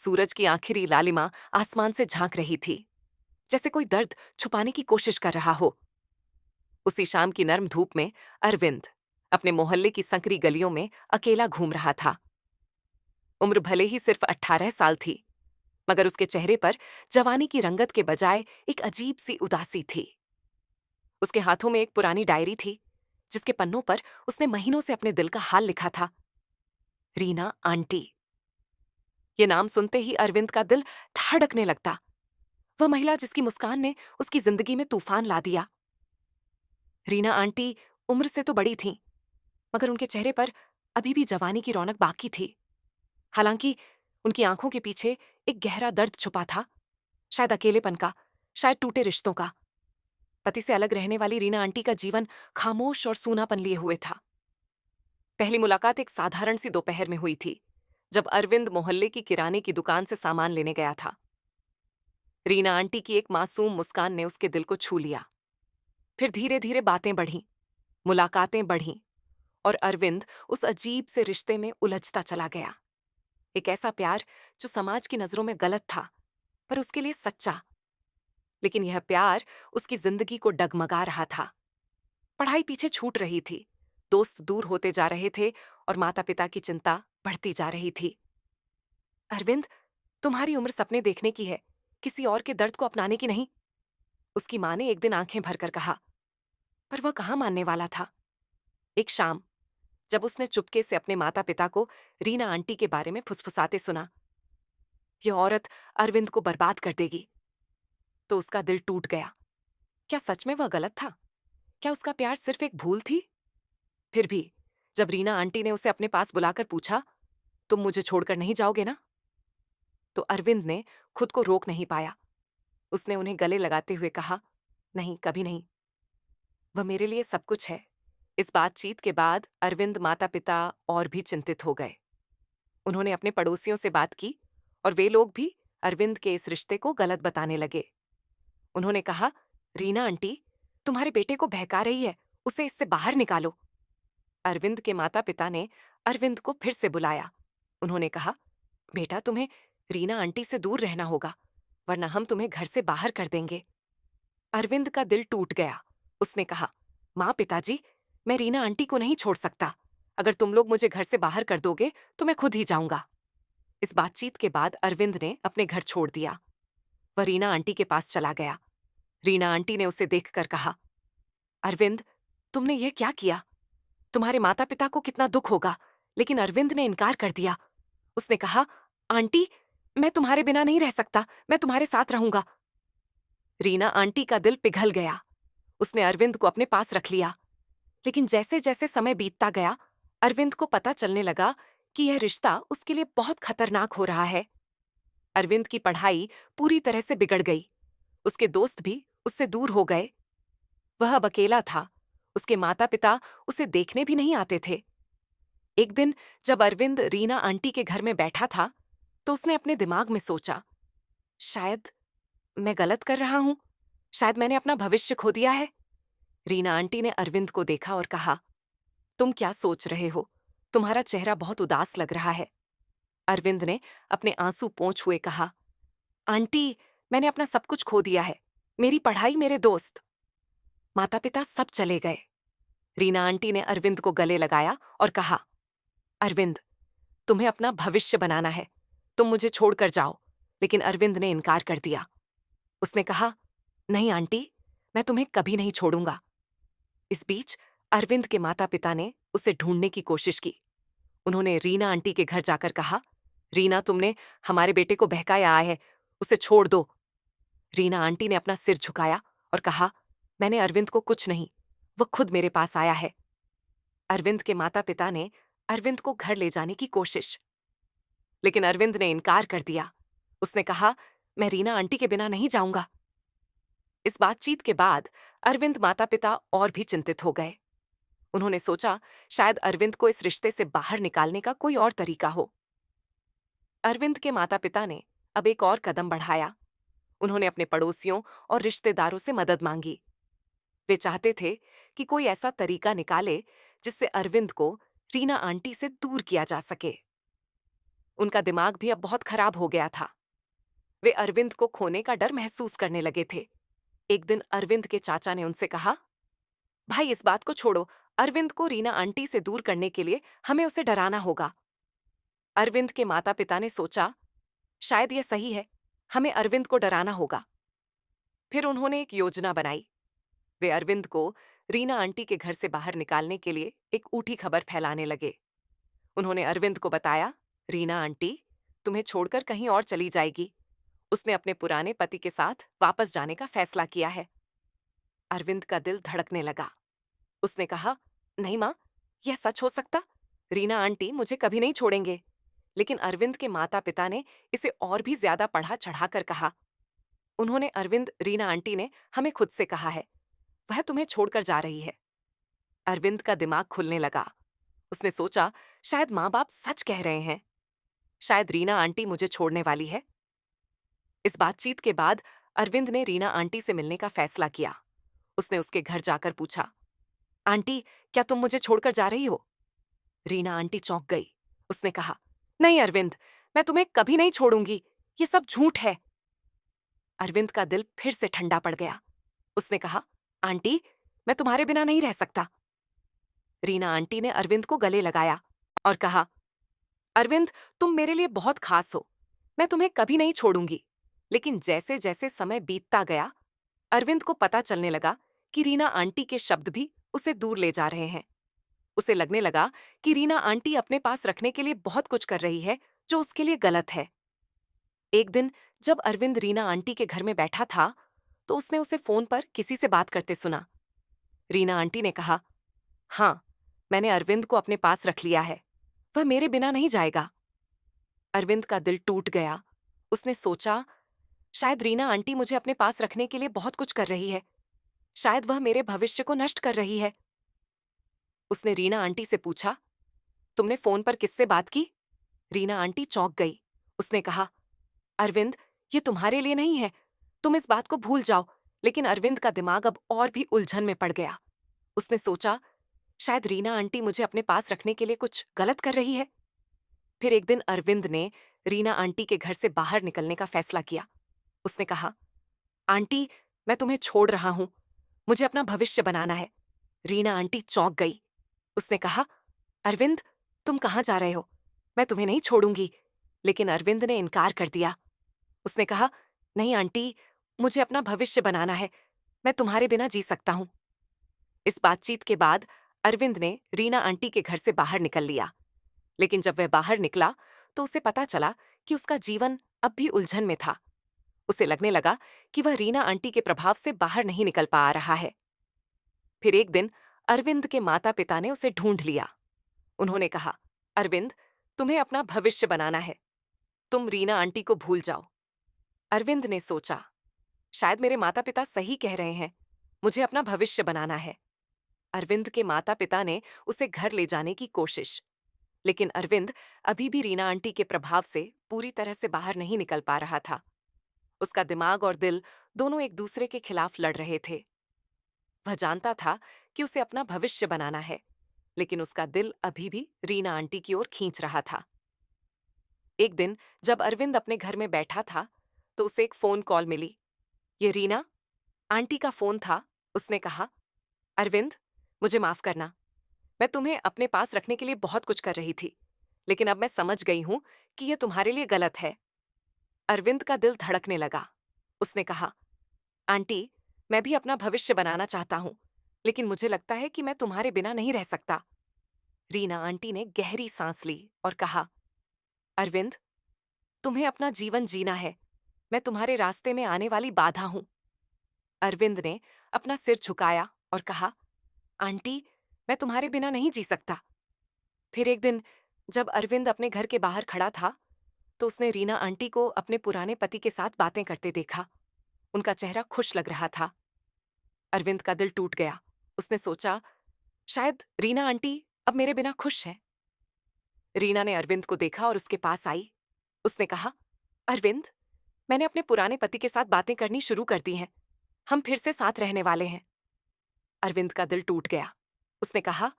सूरज की आखिरी लालिमा आसमान से झांक रही थी, जैसे कोई दर्द छुपाने की कोशिश कर रहा हो। उसी शाम की नर्म धूप में अरविंद अपने मोहल्ले की संकरी गलियों में अकेला घूम रहा था। उम्र भले ही सिर्फ 18 साल थी, मगर उसके चेहरे पर जवानी की रंगत के बजाय एक अजीब सी उदासी थी। उसके हाथों में एक पुरानी डायरी थी, जिसके पन्नों पर उसने महीनों से अपने दिल का हाल लिखा था। रीना आंटी। ये नाम सुनते ही अरविंद का दिल धड़कने लगता। वह महिला जिसकी मुस्कान ने उसकी जिंदगी में तूफान ला दिया। रीना आंटी उम्र से तो बड़ी थीं, मगर उनके चेहरे पर अभी भी जवानी की रौनक बाकी थी। हालांकि उनकी आंखों के पीछे एक गहरा दर्द छुपा था, शायद अकेलेपन का, शायद टूटे रिश्तों का। पति से अलग रहने वाली रीना आंटी का जीवन खामोश और सूनापन लिए हुए था। पहली मुलाकात एक साधारण सी दोपहर में हुई थी, जब अरविंद मोहल्ले की किराने की दुकान से सामान लेने गया था। रीना आंटी की एक मासूम मुस्कान ने उसके दिल को छू लिया। फिर धीरे धीरे बातें बढ़ीं, मुलाकातें बढ़ीं, और अरविंद उस अजीब से रिश्ते में उलझता चला गया। एक ऐसा प्यार जो समाज की नजरों में गलत था, पर उसके लिए सच्चा। लेकिन यह प्यार उसकी जिंदगी को डगमगा रहा था। पढ़ाई पीछे छूट रही थी, दोस्त दूर होते जा रहे थे, और माता पिता की चिंता बढ़ती जा रही थी। अरविंद, तुम्हारी उम्र सपने देखने की है, किसी और के दर्द को अपनाने की नहीं, उसकी मां ने एक दिन आंखें भरकर कहा। पर वह कहाँ मानने वाला था। एक शाम, जब उसने चुपके से अपने माता पिता को रीना आंटी के बारे में फुसफुसाते सुना, यह औरत अरविंद को बर्बाद कर देगी, तो उसका दिल टूट गया। क्या सच में वह गलत था? क्या उसका प्यार सिर्फ एक भूल थी? फिर भी जब रीना आंटी ने उसे अपने पास बुलाकर पूछा, तुम मुझे छोड़कर नहीं जाओगे ना, तो अरविंद ने खुद को रोक नहीं पाया। उसने उन्हें गले लगाते हुए कहा, नहीं, कभी नहीं। वह मेरे लिए सब कुछ है। इस बातचीत के बाद अरविंद माता पिता और भी चिंतित हो गए। उन्होंने अपने पड़ोसियों से बात की, और वे लोग भी अरविंद के इस रिश्ते को गलत बताने लगे। उन्होंने कहा, रीना आंटी तुम्हारे बेटे को बहका रही है, उसे इससे बाहर निकालो। अरविंद के माता पिता ने अरविंद को फिर से बुलाया। उन्होंने कहा, बेटा, तुम्हें रीना आंटी से दूर रहना होगा, वरना हम तुम्हें घर से बाहर कर देंगे। अरविंद का दिल टूट गया। उसने कहा, माँ, पिताजी, मैं रीना आंटी को नहीं छोड़ सकता। अगर तुम लोग मुझे घर से बाहर कर दोगे तो मैं खुद ही जाऊंगा। इस बातचीत के बाद अरविंद ने अपने घर छोड़ दिया। वह रीना आंटी के पास चला गया। रीना आंटी ने उसे देखकर कहा, अरविंद, तुमने यह क्या किया? तुम्हारे माता पिता को कितना दुख होगा। लेकिन अरविंद ने इनकार कर दिया। उसने कहा, आंटी, मैं तुम्हारे बिना नहीं रह सकता, मैं तुम्हारे साथ रहूंगा। रीना आंटी का दिल पिघल गया। उसने अरविंद को अपने पास रख लिया। लेकिन जैसे जैसे समय बीतता गया, अरविंद को पता चलने लगा कि यह रिश्ता उसके लिए बहुत खतरनाक हो रहा है। अरविंद की पढ़ाई पूरी तरह से बिगड़ गई। उसके दोस्त भी उससे दूर हो गए। वह अब अकेला था। उसके माता पिता उसे देखने भी नहीं आते थे। एक दिन जब अरविंद रीना आंटी के घर में बैठा था, तो उसने अपने दिमाग में सोचा, शायद मैं गलत कर रहा हूं, शायद मैंने अपना भविष्य खो दिया है। रीना आंटी ने अरविंद को देखा और कहा, तुम क्या सोच रहे हो? तुम्हारा चेहरा बहुत उदास लग रहा है। अरविंद ने अपने आंसू पोंछ हुए कहा, आंटी, मैंने अपना सब कुछ खो दिया है, मेरी पढ़ाई, मेरे दोस्त। माता पिता सब चले गए। रीना आंटी ने अरविंद को गले लगाया और कहा, अरविंद, तुम्हें अपना भविष्य बनाना है, तुम मुझे छोड़कर जाओ। लेकिन अरविंद ने इनकार कर दिया। उसने कहा, नहीं आंटी, मैं तुम्हें कभी नहीं छोड़ूंगा। इस बीच अरविंद के माता पिता ने उसे ढूंढने की कोशिश की। उन्होंने रीना आंटी के घर जाकर कहा, रीना, तुमने हमारे बेटे को बहकाया है, उसे छोड़ दो। रीना आंटी ने अपना सिर झुकाया और कहा, मैंने अरविंद को कुछ नहीं, वह खुद मेरे पास आया है। अरविंद के माता पिता ने अरविंद को घर ले जाने की कोशिश, लेकिन अरविंद ने इनकार कर दिया। उसने कहा, मैं रीना आंटी के बिना नहीं जाऊंगा। इस बातचीत के बाद अरविंद माता पिता और भी चिंतित हो गए। उन्होंने सोचा, शायद अरविंद को इस रिश्ते से बाहर निकालने का कोई और तरीका हो। अरविंद के माता पिता ने अब एक और कदम बढ़ाया। उन्होंने अपने पड़ोसियों और रिश्तेदारों से मदद मांगी। वे चाहते थे कि कोई ऐसा तरीका निकाले जिससे अरविंद को रीना आंटी से दूर किया जा सके। उनका दिमाग भी अब बहुत खराब हो गया था। वे अरविंद को खोने का डर महसूस करने लगे थे। एक दिन अरविंद के चाचा ने उनसे कहा, भाई इस बात को छोड़ो, अरविंद को रीना आंटी से दूर करने के लिए हमें उसे डराना होगा। अरविंद के माता पिता ने सोचा, शायद यह सही है, हमें अरविंद को डराना होगा। फिर उन्होंने एक योजना बनाई। वे अरविंद को रीना आंटी के घर से बाहर निकालने के लिए एक ऊठी खबर फैलाने लगे। उन्होंने अरविंद को बताया, रीना आंटी तुम्हें छोड़कर कहीं और चली जाएगी। उसने अपने पुराने पति के साथ वापस जाने का फैसला किया है। अरविंद का दिल धड़कने लगा। उसने कहा, नहीं माँ, यह सच हो सकता? रीना आंटी मुझे कभी नहीं छोड़ेंगे। लेकिन अरविंद के माता पिता ने इसे और भी ज्यादा बढ़ा चढ़ाकर कहा। उन्होंने अरविंद, रीना आंटी ने हमें खुद से कहा है, वह तुम्हें छोड़कर जा रही है। अरविंद का दिमाग खुलने लगा। उसने सोचा, शायद माँ बाप सच कह रहे हैं। शायद रीना आंटी मुझे छोड़ने वाली है। इस बातचीत के बाद अरविंद ने रीना आंटी से मिलने का फैसला किया। उसने उसके घर जाकर पूछा, आंटी क्या तुम मुझे छोड़कर जा रही हो? रीना आंटी चौंक गई। उसने कहा, नहीं अरविंद, मैं तुम्हें कभी नहीं छोड़ूंगी, ये सब झूठ है। अरविंद का दिल फिर से ठंडा पड़ गया। उसने कहा, आंटी मैं तुम्हारे बिना नहीं रह सकता। रीना आंटी ने अरविंद को गले लगाया और कहा, अरविंद तुम मेरे लिए बहुत खास हो, मैं तुम्हें कभी नहीं छोड़ूंगी। लेकिन जैसे जैसे समय बीतता गया, अरविंद को पता चलने लगा कि रीना आंटी के शब्द भी उसे दूर ले जा रहे हैं। उसे लगने लगा कि रीना आंटी अपने पास रखने के लिए बहुत कुछ कर रही है जो उसके लिए गलत है। एक दिन जब अरविंद रीना आंटी के घर में बैठा था, तो उसने उसे फोन पर किसी से बात करते सुना। रीना आंटी ने कहा, हाँ, मैंने अरविंद को अपने पास रख लिया है, वह मेरे बिना नहीं जाएगा। अरविंद का दिल टूट गया। उसने सोचा, शायद रीना आंटी मुझे अपने पास रखने के लिए बहुत कुछ कर रही है। शायद वह मेरे भविष्य को नष्ट कर रही है। उसने रीना आंटी से पूछा, तुमने फोन पर किससे बात की? रीना आंटी चौंक गई। उसने कहा, अरविंद, ये तुम्हारे लिए नहीं है, तुम इस बात को भूल जाओ। लेकिन अरविंद का दिमाग अब और भी उलझन में पड़ गया। उसने सोचा, शायद रीना आंटी मुझे अपने पास रखने के लिए कुछ गलत कर रही है। फिर एक दिन अरविंद ने रीना आंटी के घर से बाहर निकलने का फैसला किया। उसने कहा, आंटी मैं तुम्हें छोड़ रहा हूं, मुझे अपना भविष्य बनाना है। रीना आंटी चौंक गई। उसने कहा, अरविंद तुम कहाँ जा रहे हो? मैं तुम्हें नहीं छोड़ूंगी। लेकिन अरविंद ने इनकार कर दिया। उसने कहा, नहीं आंटी, मुझे अपना भविष्य बनाना है, मैं तुम्हारे बिना जी सकता हूं। इस बातचीत के बाद अरविंद ने रीना आंटी के घर से बाहर निकल लिया। लेकिन जब वह बाहर निकला तो उसे पता चला कि उसका जीवन अब भी उलझन में था। उसे लगने लगा कि वह रीना आंटी के प्रभाव से बाहर नहीं निकल पा रहा है। फिर एक दिन अरविंद के माता पिता ने उसे ढूंढ लिया। उन्होंने कहा, अरविंद तुम्हें अपना भविष्य बनाना है, तुम रीना आंटी को भूल जाओ। अरविंद ने सोचा, शायद मेरे माता पिता सही कह रहे हैं, मुझे अपना भविष्य बनाना है। अरविंद के माता पिता ने उसे घर ले जाने की कोशिश, लेकिन अरविंद अभी भी रीना आंटी के प्रभाव से पूरी तरह से बाहर नहीं निकल पा रहा था। उसका दिमाग और दिल दोनों एक दूसरे के खिलाफ लड़ रहे थे। वह जानता था कि उसे अपना भविष्य बनाना है, लेकिन उसका दिल अभी भी रीना आंटी की ओर खींच रहा था। एक दिन जब अरविंद अपने घर में बैठा था, तो उसे एक फोन कॉल मिली। ये रीना आंटी का फोन था। उसने कहा, अरविंद मुझे माफ करना, मैं तुम्हें अपने पास रखने के लिए बहुत कुछ कर रही थी, लेकिन अब मैं समझ गई हूं कि यह तुम्हारे लिए गलत है। अरविंद का दिल धड़कने लगा। उसने कहा, आंटी मैं भी अपना भविष्य बनाना चाहता हूं, लेकिन मुझे लगता है कि मैं तुम्हारे बिना नहीं रह सकता। रीना आंटी ने गहरी सांस ली और कहा, अरविंद तुम्हें अपना जीवन जीना है, मैं तुम्हारे रास्ते में आने वाली बाधा हूं। अरविंद ने अपना सिर झुकाया और कहा, आंटी मैं तुम्हारे बिना नहीं जी सकता। फिर एक दिन जब अरविंद अपने घर के बाहर खड़ा था, तो उसने रीना आंटी को अपने पुराने पति के साथ बातें करते देखा। उनका चेहरा खुश लग रहा था। अरविंद का दिल टूट गया। उसने सोचा, शायद रीना आंटी अब मेरे बिना खुश है। रीना ने अरविंद को देखा और उसके पास आई। उसने कहा, अरविंद मैंने अपने पुराने पति के साथ बातें करनी शुरू कर दी हैं, हम फिर से साथ रहने वाले हैं। अरविंद का दिल टूट गया। उसने कहा,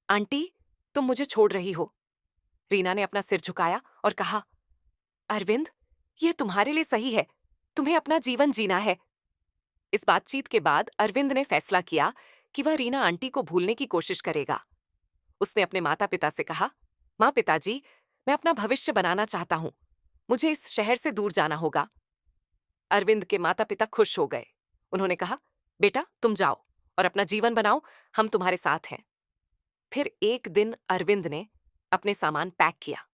आंटी तुम मुझे छोड़ रही हो। रीना ने अपना सिर झुकाया और कहा, अरविंद, यह तुम्हारे लिए सही है। तुम्हें अपना जीवन जीना है। इस बातचीत के बाद अरविंद ने फैसला किया कि वह रीना आंटी को भूलने की कोशिश करेगा। उसने अपने माता पिता से कहा, माँ पिताजी, मैं अपना भविष्य बनाना चाहता हूँ। मुझे इस शहर से दूर जाना होगा। अरविंद के माता पिता खुश हो गए। उन्होंने कहा, बेटा तुम जाओ और अपना जीवन बनाओ, हम तुम्हारे साथ हैं। फिर एक दिन अरविंद ने अपने सामान पैक किया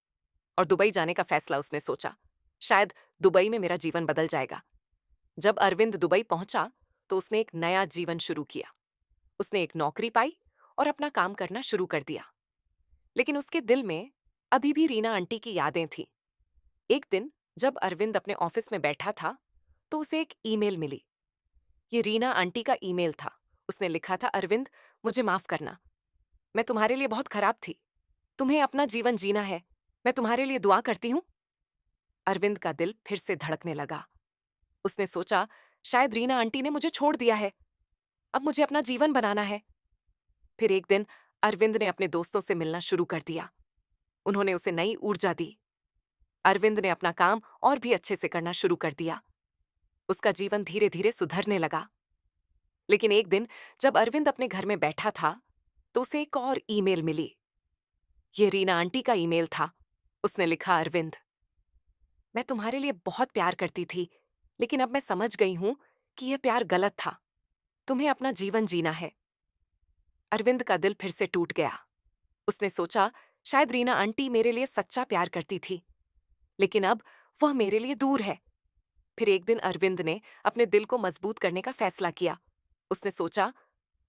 और दुबई जाने का फैसला उसने सोचा। शायद दुबई में मेरा जीवन बदल जाएगा। जब अरविंद दुबई पहुंचा तो उसने एक नया जीवन शुरू किया। उसने एक नौकरी पाई और अपना काम करना शुरू कर दिया। लेकिन उसके दिल में अभी भी रीना आंटी की यादें थीं। एक दिन जब अरविंद अपने ऑफिस में बैठा था तो उसे एक ईमेल मिली। ये रीना आंटी का ईमेल था। उसने लिखा था, अरविंद, मुझे माफ करना। मैं तुम्हारे लिए बहुत खराब थी। तुम्हें अपना जीवन जीना है। मैं तुम्हारे लिए दुआ करती हूँ। अरविंद का दिल फिर से धड़कने लगा। उसने सोचा, शायद रीना आंटी ने मुझे छोड़ दिया है। अब मुझे अपना जीवन बनाना है। फिर एक दिन अरविंद ने अपने दोस्तों से मिलना शुरू कर दिया। उन्होंने उसे नई ऊर्जा दी। अरविंद ने अपना काम और भी अच्छे से करना शुरू कर दिया। उसका जीवन धीरे धीरे सुधरने लगा। लेकिन एक दिन जब अरविंद अपने घर में बैठा था तो उसे एक और ईमेल मिली। ये रीना आंटी का ईमेल था। उसने लिखा, अरविंद, मैं तुम्हारे लिए बहुत प्यार करती थी, लेकिन अब मैं समझ गई हूं कि यह प्यार गलत था। तुम्हें अपना जीवन जीना है। अरविंद का दिल फिर से टूट गया। उसने सोचा, शायद रीना आंटी मेरे लिए सच्चा प्यार करती थी, लेकिन अब वह मेरे लिए दूर है। फिर एक दिन अरविंद ने अपने दिल को मजबूत करने का फैसला किया। उसने सोचा,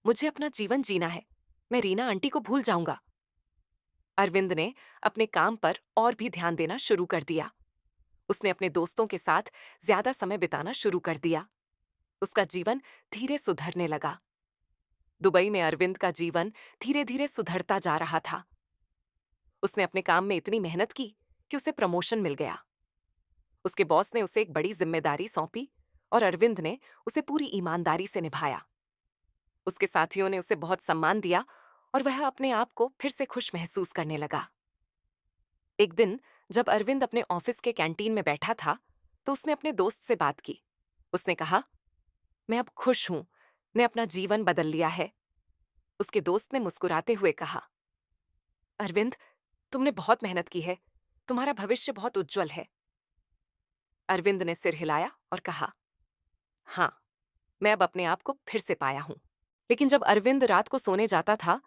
मुझे अपना जीवन जीना है। मैं रीना आंटी को भूल जाऊंगा। अरविंद ने अपने काम पर और भी ध्यान देना शुरू कर दिया। उसने अपने दोस्तों के साथ ज्यादा समय बिताना शुरू कर दिया। उसका जीवन धीरे सुधरने लगा। दुबई में अरविंद का जीवन धीरे धीरे सुधरता जा रहा था। उसने अपने काम में इतनी मेहनत की कि उसे प्रमोशन मिल गया। उसके बॉस ने उसे एक बड़ी जिम्मेदारी सौंपी और अरविंद ने उसे पूरी ईमानदारी से निभाया। उसके साथियों ने उसे बहुत सम्मान दिया और वह अपने आप को फिर से खुश महसूस करने लगा। एक दिन जब अरविंद अपने ऑफिस के कैंटीन में बैठा था तो उसने अपने दोस्त से बात की। उसने कहा, मैं अब खुश हूं। ने अपना जीवन बदल लिया है। उसके दोस्त ने मुस्कुराते हुए कहा, अरविंद, तुमने बहुत मेहनत की है। तुम्हारा भविष्य बहुत उज्जवल है। अरविंद ने सिर हिलाया और कहा, हाँ, मैं अब अपने आप को फिर से पाया हूं। लेकिन जब अरविंद रात को सोने जाता था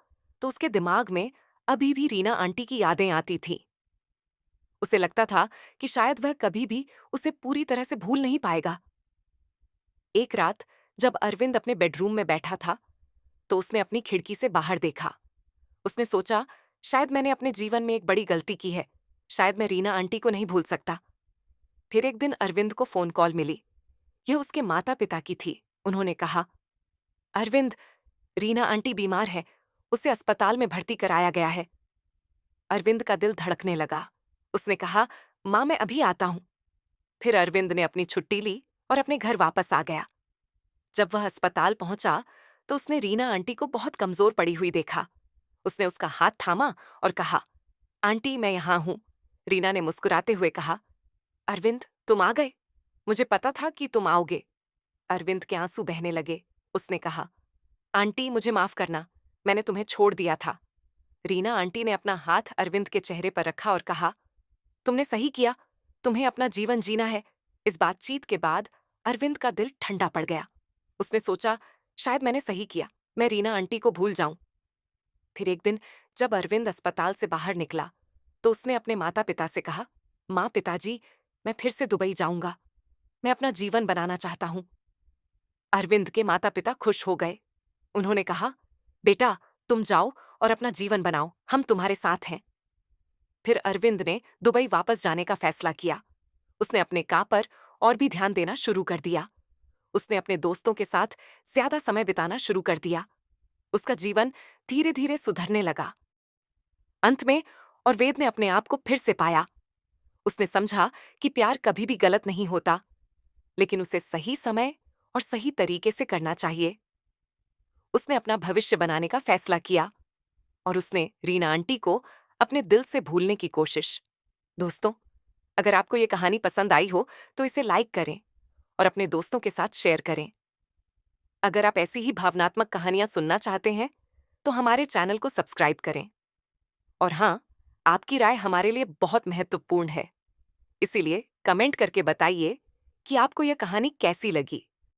तो उसके दिमाग में अभी भी रीना आंटी की यादें आती थीं। उसे लगता था कि शायद वह कभी भी उसे पूरी तरह से भूल नहीं पाएगा। एक रात जब अरविंद अपने बेडरूम में बैठा था तो उसने अपनी खिड़की से बाहर देखा। उसने सोचा, शायद मैंने अपने जीवन में एक बड़ी गलती की है। शायद मैं रीना आंटी को नहीं भूल सकता। फिर एक दिन अरविंद को फोन कॉल मिली। यह उसके माता पिता की थी। उन्होंने कहा, अरविंद, रीना आंटी बीमार है। उसे अस्पताल में भर्ती कराया गया है। अरविंद का दिल धड़कने लगा। उसने कहा, माँ, मैं अभी आता हूं। फिर अरविंद ने अपनी छुट्टी ली और अपने घर वापस आ गया। जब वह अस्पताल पहुंचा तो उसने रीना आंटी को बहुत कमजोर पड़ी हुई देखा। उसने उसका हाथ थामा और कहा, आंटी, मैं यहां हूं। रीना ने मुस्कुराते हुए कहा, अरविंद, तुम आ गए। मुझे पता था कि तुम आओगे। अरविंद के आंसू बहने लगे। उसने कहा, आंटी, मुझे माफ करना। मैंने तुम्हें छोड़ दिया था। रीना आंटी ने अपना हाथ अरविंद के चेहरे पर रखा और कहा, तुमने सही किया। तुम्हें अपना जीवन जीना है। इस बातचीत के बाद अरविंद का दिल ठंडा पड़ गया। उसने सोचा, शायद मैंने सही किया। मैं रीना आंटी को भूल जाऊं। फिर एक दिन जब अरविंद अस्पताल से बाहर निकला तो उसने अपने माता पिता से कहा, माँ, पिताजी, मैं फिर से दुबई जाऊंगा। मैं अपना जीवन बनाना चाहता हूं। अरविंद के माता पिता खुश हो गए। उन्होंने कहा, बेटा, तुम जाओ और अपना जीवन बनाओ। हम तुम्हारे साथ हैं। फिर अरविंद ने दुबई वापस जाने का फैसला किया। उसने अपने काम पर और भी ध्यान देना शुरू कर दिया। उसने अपने दोस्तों के साथ ज्यादा समय बिताना शुरू कर दिया। उसका जीवन धीरे धीरे सुधरने लगा। अंत में और वेद ने अपने आप को फिर से पाया। उसने समझा कि प्यार कभी भी गलत नहीं होता, लेकिन उसे सही समय और सही तरीके से करना चाहिए। उसने अपना भविष्य बनाने का फैसला किया और उसने रीना आंटी को अपने दिल से भूलने की कोशिश। दोस्तों, अगर आपको ये कहानी पसंद आई हो तो इसे लाइक करें और अपने दोस्तों के साथ शेयर करें। अगर आप ऐसी ही भावनात्मक कहानियां सुनना चाहते हैं तो हमारे चैनल को सब्सक्राइब करें। और हाँ, आपकी राय हमारे लिए बहुत महत्वपूर्ण है, इसीलिए कमेंट करके बताइए कि आपको यह कहानी कैसी लगी।